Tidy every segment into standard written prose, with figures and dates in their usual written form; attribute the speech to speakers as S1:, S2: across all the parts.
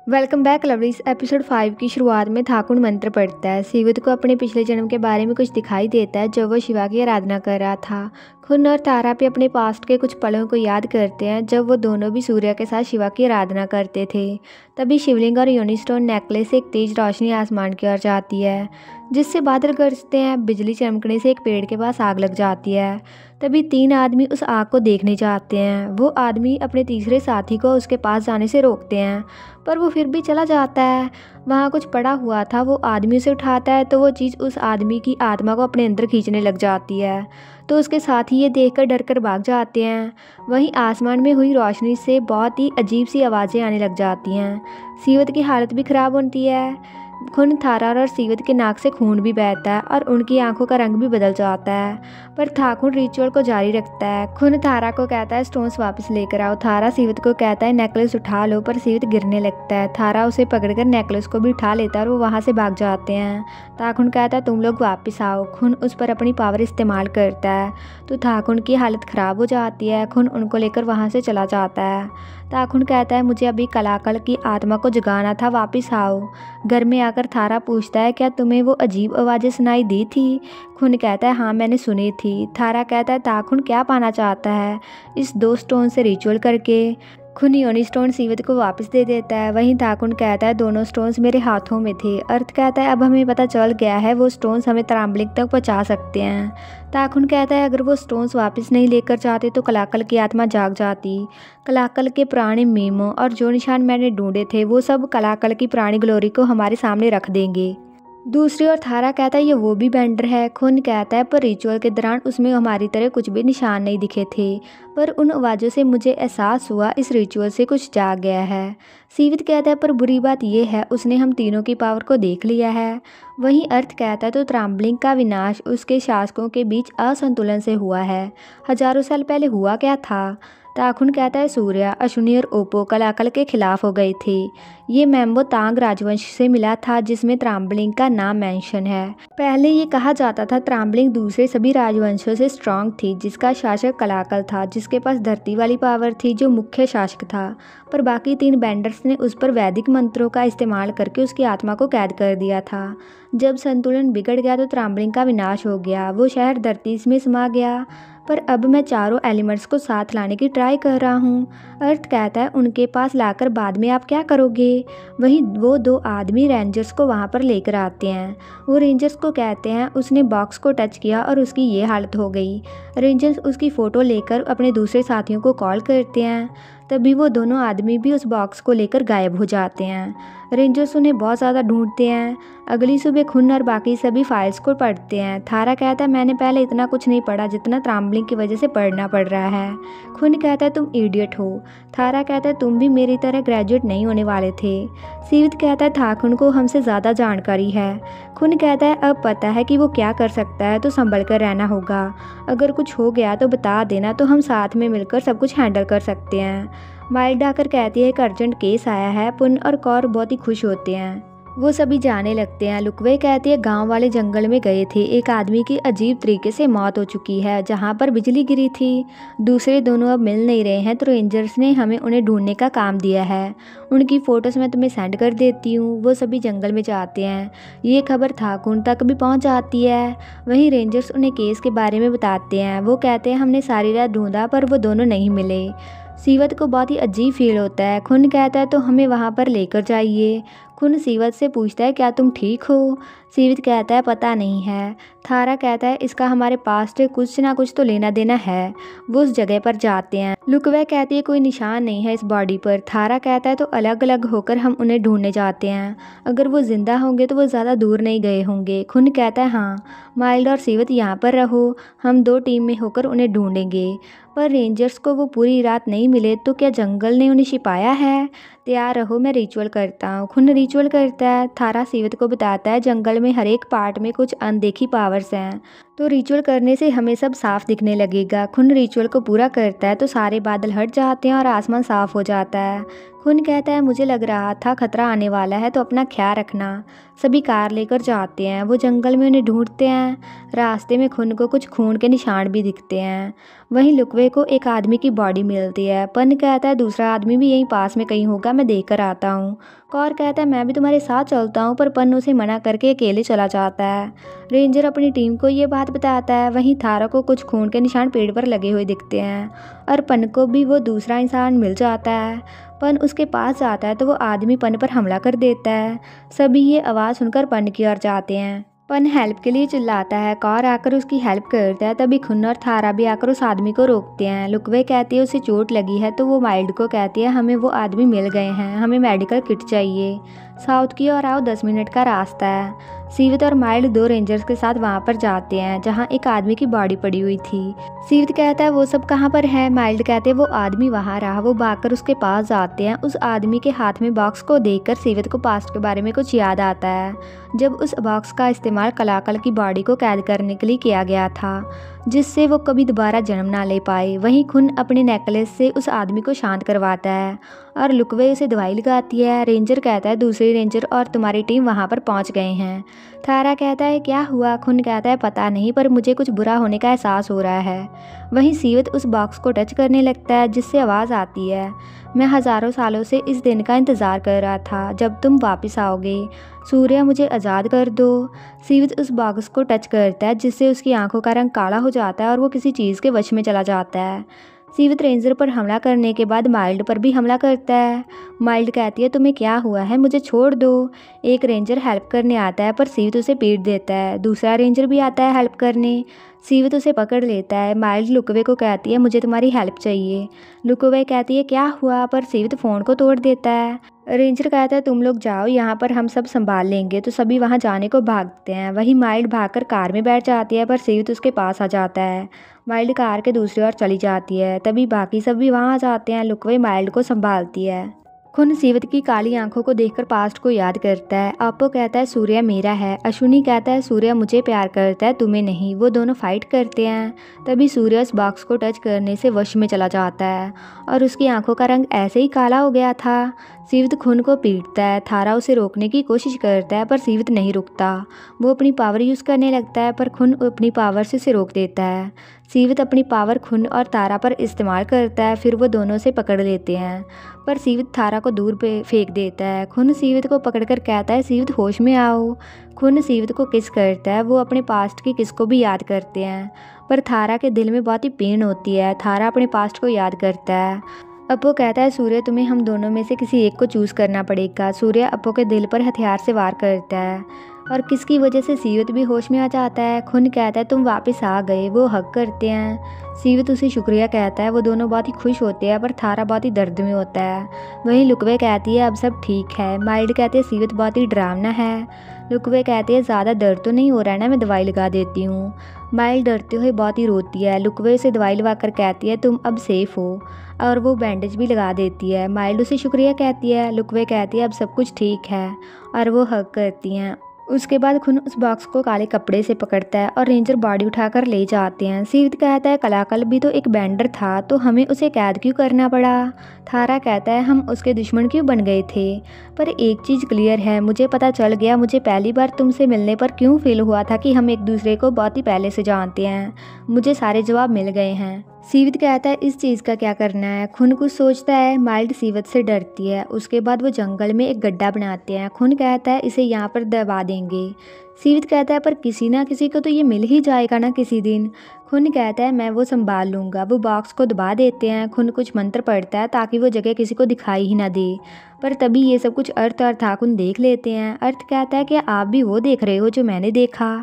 S1: Welcome back lovelies. Episode 5 की शुरुआत में थाकुन मंत्र पढ़ता है। सीवत को अपने पिछले जन्म के बारे में कुछ दिखाई देता है जब वो शिवा की आराधना कर रहा था। खुन और तारा भी अपने पास्ट के कुछ पलों को याद करते हैं जब वो दोनों भी सूर्य के साथ शिवा की आराधना करते थे। तभी शिवलिंग और यूनिस्टोन नेकलेस से एक तेज रोशनी आसमान की ओर जाती है जिससे बादल गरजते हैं। बिजली चमकने से एक पेड़ के पास आग लग जाती है। तभी 3 आदमी उस आग को देखने जाते हैं। वो आदमी अपने तीसरे साथी को उसके पास जाने से रोकते हैं पर वो फिर भी चला जाता है। वहाँ कुछ पड़ा हुआ था, वो आदमी उसे उठाता है तो वो चीज़ उस आदमी की आत्मा को अपने अंदर खींचने लग जाती है। तो उसके साथी ये देखकर डरकर भाग जाते हैं। वहीं आसमान में हुई रोशनी से बहुत ही अजीब सी आवाज़ें आने लग जाती हैं। सीवत की हालत भी ख़राब होती है। खुन, थारा और सीवत के नाक से खून भी बहता है और उनकी आंखों का रंग भी बदल जाता है। पर थाकुन रिचुअल को जारी रखता है। खुन थारा को कहता है स्टोन्स वापस लेकर आओ। थारा सीवत को कहता है नेकलेस उठा लो, पर सीवत गिरने लगता है। थारा उसे पकड़कर नेकलेस को भी उठा लेता है और वो वहाँ से भाग जाते हैं। थाकुन कहता है तुम लोग वापस आओ। खुन उस पर अपनी पावर इस्तेमाल करता है तो थाकुन की हालत ख़राब हो जाती है। खुन उनको लेकर वहाँ से चला जाता है। थाकुन कहता है मुझे अभी कलाकल की आत्मा को जगाना था, वापस आओ। घर में आकर थारा पूछता है क्या तुम्हें वो अजीब आवाज़ें सुनाई दी थी? खुन कहता है हाँ मैंने सुनी थी। थारा कहता है थाकुन क्या पाना चाहता है इस 2 स्टोन से रिचुअल करके? खुन योनी स्टोन सीवत को वापस दे देता है। वहीं थाकुन कहता है दोनों स्टोन्स मेरे हाथों में थे। अर्थ कहता है अब हमें पता चल गया है वो स्टोन्स हमें त्रांबलिक तक पहुंचा सकते हैं। थाकुन कहता है अगर वो स्टोन्स वापस नहीं लेकर जाते तो कलाकल की आत्मा जाग जाती। कलाकल के पुराने मीमों और जो निशान मैंने ढूंढे थे वो सब कलाकल की पुरानी ग्लोरी को हमारे सामने रख देंगे। दूसरी ओर थारा कहता है ये वो भी बेंडर है। खुन कहता है पर रिचुअल के दौरान उसमें हमारी तरह कुछ भी निशान नहीं दिखे थे, पर उन आवाज़ों से मुझे एहसास हुआ इस रिचुअल से कुछ जाग गया है। सीवित कहता है पर बुरी बात यह है उसने हम तीनों की पावर को देख लिया है। वहीं अर्थ कहता है तो त्रांबलिंग का विनाश उसके शासकों के बीच असंतुलन से हुआ है। हजारों साल पहले हुआ क्या था? थाकुन कहता है सूर्य, अश्विनी और ओप्पो कलाकल के खिलाफ हो गए थे। ये मैम्बो तांग राजवंश से मिला था जिसमें त्रांबलिंग का नाम मेंशन है। पहले ये कहा जाता था त्रांबलिंग दूसरे सभी राजवंशों से स्ट्रांग थी जिसका शासक कलाकल था जिसके पास धरती वाली पावर थी जो मुख्य शासक था। पर बाकी 3 बेंडर्स ने उस पर वैदिक मंत्रों का इस्तेमाल करके उसकी आत्मा को कैद कर दिया था। जब संतुलन बिगड़ गया तो त्रांबलिंग का विनाश हो गया। वो शहर धरती में समा गया। पर अब मैं चारों एलिमेंट्स को साथ लाने की ट्राई कर रहा हूँ। अर्थ कहता है उनके पास लाकर बाद में आप क्या करोगे? वहीं वो 2 आदमी रेंजर्स को वहाँ पर लेकर आते हैं। वो रेंजर्स को कहते हैं उसने बॉक्स को टच किया और उसकी ये हालत हो गई। रेंजर्स उसकी फ़ोटो लेकर अपने दूसरे साथियों को कॉल करते हैं। तभी वो दोनों आदमी भी उस बॉक्स को लेकर गायब हो जाते हैं। रेंजर्स उन्हें बहुत ज़्यादा ढूंढते हैं। अगली सुबह खुन और बाकी सभी फाइल्स को पढ़ते हैं। थारा कहता है मैंने पहले इतना कुछ नहीं पढ़ा जितना त्रांबलिंग की वजह से पढ़ना पड़ रहा है। खुन कहता है तुम इडियट हो। थारा कहता है तुम भी मेरी तरह ग्रेजुएट नहीं होने वाले थे। सीवित कहता है थाकुन को हमसे ज़्यादा जानकारी है। खुन कहता है अब पता है कि वो क्या कर सकता है तो संभल कर रहना होगा। अगर कुछ हो गया तो बता देना तो हम साथ में मिलकर सब कुछ हैंडल कर सकते हैं। वाइल्ड आकर कहती है एक अर्जेंट केस आया है। पुन और कौर बहुत ही खुश होते हैं। वो सभी जाने लगते हैं। लुकवे कहती है गांव वाले जंगल में गए थे। एक आदमी की अजीब तरीके से मौत हो चुकी है जहां पर बिजली गिरी थी। दूसरे दोनों अब मिल नहीं रहे हैं तो रेंजर्स ने हमें उन्हें ढूंढने का काम दिया है। उनकी फ़ोटोज़ मैं तुम्हें सेंड कर देती हूँ। वो सभी जंगल में जाते हैं। ये खबर थाकुन तक भी पहुँच जाती है। वहीं रेंजर्स उन्हें केस के बारे में बताते हैं। वो कहते हैं हमने सारी रात ढूंढा पर वो दोनों नहीं मिले। सीवत को बहुत ही अजीब फील होता है। खुन कहता है तो हमें वहाँ पर लेकर जाइए। खुन सीवत से पूछता है क्या तुम ठीक हो? सीवत कहता है पता नहीं है। थारा कहता है इसका हमारे पास से कुछ ना कुछ तो लेना देना है। वो उस जगह पर जाते हैं। लुकवे कहती है कोई निशान नहीं है इस बॉडी पर। थारा कहता है तो अलग अलग होकर हम उन्हें ढूंढने जाते हैं। अगर वो जिंदा होंगे तो वो ज़्यादा दूर नहीं गए होंगे। खुन कहता है हाँ, माइल्ड और सीवत यहाँ पर रहो, हम 2 टीम में होकर उन्हें ढूंढेंगे। पर रेंजर्स को वो पूरी रात नहीं मिले तो क्या जंगल ने उन्हें छिपाया है? तैयार रहो, मैं रिचुअल करता हूँ। खुन रिचुअल करता है। थारा सीवत को बताता है जंगल में हर एक पार्ट में कुछ अनदेखी पावर्स हैं तो रिचुअल करने से हमें सब साफ दिखने लगेगा। खुन रिचुअल को पूरा करता है तो सारे बादल हट जाते हैं और आसमान साफ हो जाता है। खुन कहता है मुझे लग रहा था खतरा आने वाला है तो अपना ख्याल रखना। सभी कार लेकर जाते हैं। वो जंगल में उन्हें ढूंढते हैं। रास्ते में खुन को कुछ खून के निशान भी दिखते हैं। वहीं लुकवे को एक आदमी की बॉडी मिलती है। पन कहता है दूसरा आदमी भी यहीं पास में कहीं होगा, मैं देखकर आता हूँ। कौर कहता है मैं भी तुम्हारे साथ चलता हूँ, पर पन उसे मना करके अकेले चला जाता है। रेंजर अपनी टीम को ये बात बताता है। वहीं थारा को कुछ खून के निशान पेड़ पर लगे हुए दिखते हैं और पन को भी वो दूसरा इंसान मिल जाता है। पन उसके पास जाता है तो वो आदमी पन पर हमला कर देता है। सभी ये आवाज़ सुनकर पन की ओर जाते हैं। पन हेल्प के लिए चिल्लाता है। कौर आकर उसकी हेल्प करता है। तभी खुन और थारा भी आकर उस आदमी को रोकते हैं। लुकवे कहती है उसे चोट लगी है, तो वो माइल्ड को कहती है हमें वो आदमी मिल गए हैं, हमें मेडिकल किट चाहिए। साउथ की ओर आओ, 10 मिनट का रास्ता है। सीवित और माइल्ड 2 रेंजर्स के साथ वहाँ पर जाते हैं जहाँ एक आदमी की बॉडी पड़ी हुई थी। सीवित कहता है वो सब कहाँ पर है। माइल्ड कहते हैं वो आदमी वहाँ रहा। वो भागकर उसके पास जाते हैं। उस आदमी के हाथ में बॉक्स को देखकर सीवित को पास्ट के बारे में कुछ याद आता है, जब उस बॉक्स का इस्तेमाल कलाकल की बॉडी को कैद करने के लिए किया गया था, जिससे वो कभी दोबारा जन्म ना ले पाए। वहीं खुन अपने नेकलेस से उस आदमी को शांत करवाता है और लुकवे उसे दवाई लगाती है। रेंजर कहता है दूसरे रेंजर और तुम्हारी टीम वहाँ पर पहुँच गए हैं। थारा कहता है क्या हुआ। खुन कहता है पता नहीं, पर मुझे कुछ बुरा होने का एहसास हो रहा है। वहीं सीवित उस बॉक्स को टच करने लगता है, जिससे आवाज़ आती है मैं हज़ारों सालों से इस दिन का इंतज़ार कर रहा था जब तुम वापस आओगे। सूर्य मुझे आज़ाद कर दो। सीवित उस बॉक्स को टच करता है, जिससे उसकी आंखों का रंग काला हो जाता है और वो किसी चीज़ के वश में चला जाता है। सीवित रेंजर पर हमला करने के बाद माइल्ड पर भी हमला करता है। माइल्ड कहती है तुम्हें क्या हुआ है, मुझे छोड़ दो। एक रेंजर हेल्प करने आता है, पर सीवित उसे पीट देता है। दूसरा रेंजर भी आता है हेल्प करने। सीवित उसे पकड़ लेता है। माइल्ड लुकवे को कहती है मुझे तुम्हारी हेल्प चाहिए। लुकवे कहती है क्या हुआ, पर सीवित फ़ोन को तोड़ देता है। रेंजर कहता है तुम लोग जाओ, यहाँ पर हम सब संभाल लेंगे। तो सभी वहाँ जाने को भागते हैं। वहीं माइल्ड भागकर कार में बैठ जाती है, पर सीवित उसके पास आ जाता है। माइल्ड कार के दूसरी ओर चली जाती है। तभी बाकी सब भी वहाँ आ जाते हैं। लुकवे माइल्ड को संभालती है। खुन सीवित की काली आंखों को देखकर पास्ट को याद करता है। अपो कहता है सूर्य मेरा है। अश्विनी कहता है सूर्य मुझे प्यार करता है, तुम्हें नहीं। वो दोनों फाइट करते हैं। तभी सूर्य उस बॉक्स को टच करने से वश में चला जाता है और उसकी आंखों का रंग ऐसे ही काला हो गया था। सीवित खुन को पीटता है। थारा उसे रोकने की कोशिश करता है, पर सीवित नहीं रुकता। वो अपनी पावर यूज़ करने लगता है, पर खुन अपनी पावर से उसे रोक देता है। सीवित अपनी पावर खुन और तारा पर इस्तेमाल करता है, फिर वो दोनों से पकड़ लेते हैं, पर सीवित थारा को दूर पे फेंक देता है। खुन सीवित को पकड़कर कहता है सीवित होश में आओ। खुन सीवित को किस करता है। वो अपने पास्ट की किस को भी याद करते हैं, पर थारा के दिल में बहुत ही पेन होती है। थारा अपने पास्ट को याद करता है। अपो कहता है सूर्य तुम्हें हम दोनों में से किसी एक को चूज़ करना पड़ेगा। सूर्य अपो के दिल पर हथियार से वार करता है और किसकी वजह से सीवित भी होश में आ जाता है। खुन कहता है तुम वापस आ गए। वो हक करते हैं। सीवित उसे शुक्रिया कहता है। वो दोनों बहुत ही खुश होते हैं, पर थारा बहुत ही दर्द में होता है। वहीं लुकवे कहती है अब सब ठीक है। माइल्ड कहते हैं सीवित बहुत ही डरावना है। लुकवे कहते हैं ज़्यादा दर्द तो नहीं हो रहा है ना, मैं दवाई लगा देती हूँ। माइल्ड डरते हुए बहुत ही रोती है। लुकवे उसे दवाई लगा कर कहती है तुम अब सेफ़ हो, और वो बैंडेज भी लगा देती है। माइल्ड उसे शुक्रिया कहती है। लुकवे कहती है अब सब कुछ ठीक है, और वो हक करती हैं। उसके बाद खुन उस बॉक्स को काले कपड़े से पकड़ता है और रेंजर बॉडी उठाकर ले जाते हैं। सीवित कहता है कलाकल भी तो एक बैंडर था, तो हमें उसे कैद क्यों करना पड़ा। थारा कहता है हम उसके दुश्मन क्यों बन गए थे। पर एक चीज़ क्लियर है, मुझे पता चल गया। मुझे पहली बार तुमसे मिलने पर क्यों फील हुआ था कि हम एक दूसरे को बहुत ही पहले से जानते हैं। मुझे सारे जवाब मिल गए हैं। सीवित कहता है इस चीज़ का क्या करना है। खुन कुछ सोचता है। माइल्ड सीवित से डरती है। उसके बाद वो जंगल में एक गड्ढा बनाते हैं। खुन कहता है इसे यहाँ पर दबा देंगे। सीवित कहता है पर किसी ना किसी को तो ये मिल ही जाएगा ना किसी दिन। खुन कहता है मैं वो संभाल लूँगा। वो बॉक्स को दबा देते हैं। खुन कुछ मंत्र पढ़ता है ताकि वो जगह किसी को दिखाई ही ना दे, पर तभी ये सब कुछ अर्थ और थाकुन देख लेते हैं। अर्थ कहता है कि आप भी वो देख रहे हो जो मैंने देखा।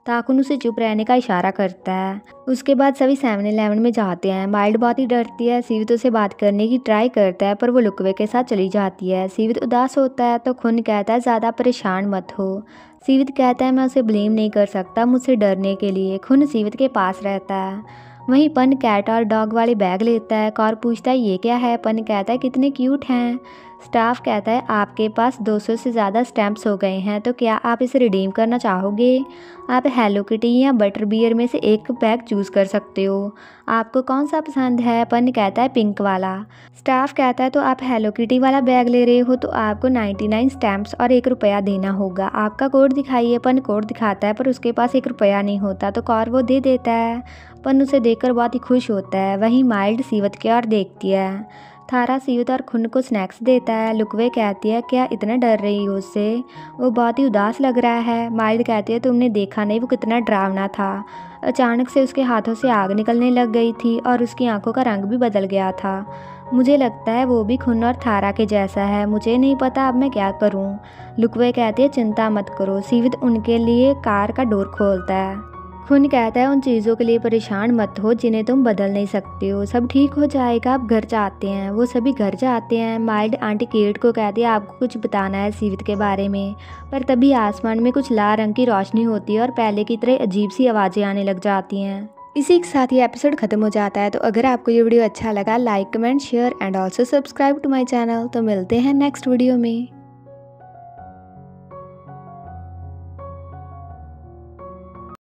S1: ताकुन उसे चुप रहने का इशारा करता है। उसके बाद सभी 7-11 में जाते हैं। माइल्ड बहुत ही डरती है। सीवित उसे बात करने की ट्राई करता है, पर वो लुकवे के साथ चली जाती है। सीवित उदास होता है तो खुन कहता है ज़्यादा परेशान मत हो। सीवित कहता है मैं उसे ब्लेम नहीं कर सकता मुझसे डरने के लिए। खुन सीवित के पास रहता है। वहीं पन कैट और डॉग वाले बैग लेता है। कौर पूछता है ये क्या है। पन कहता है कितने क्यूट हैं। स्टाफ कहता है आपके पास 200 से ज़्यादा स्टैम्प्स हो गए हैं, तो क्या आप इसे रिडीम करना चाहोगे। आप हेलो किटी या बटर बियर में से एक बैग चूज़ कर सकते हो। आपको कौन सा पसंद है। पन कहता है पिंक वाला। स्टाफ कहता है तो आप हेलो किटी वाला बैग ले रहे हो तो आपको 99 स्टैम्प्स और ₹1 देना होगा। आपका कोड दिखाइए। पन कोड दिखाता है, पर उसके पास ₹1 नहीं होता, तो कौर वो दे देता है। पन उसे देखकर बहुत ही खुश होता है। वहीं माइल्ड सीवित की ओर देखती है। थारा सीवत और खुन को स्नैक्स देता है। लुकवे कहती है क्या इतना डर रही हो उससे, वो बहुत ही उदास लग रहा है। माइल्ड कहती है तुमने देखा नहीं वो कितना डरावना था। अचानक से उसके हाथों से आग निकलने लग गई थी और उसकी आंखों का रंग भी बदल गया था। मुझे लगता है वो भी खुन और थारा के जैसा है, मुझे नहीं पता अब मैं क्या करूं। लुकवे कहती है चिंता मत करो। सीवत उनके लिए कार का डोर खोलता है। खुन कहता है उन चीज़ों के लिए परेशान मत हो जिन्हें तुम बदल नहीं सकते हो, सब ठीक हो जाएगा, आप घर जाते हैं। वो सभी घर जाते हैं। माइल्ड आंटी केट को कहती है आपको कुछ बताना है सीवत के बारे में। पर तभी आसमान में कुछ लाल रंग की रोशनी होती है और पहले की तरह अजीब सी आवाज़ें आने लग जाती हैं। इसी के साथ ये एपिसोड खत्म हो जाता है। तो अगर आपको ये वीडियो अच्छा लगा like comment share and also subscribe to my channel. तो मिलते हैं नेक्स्ट वीडियो में।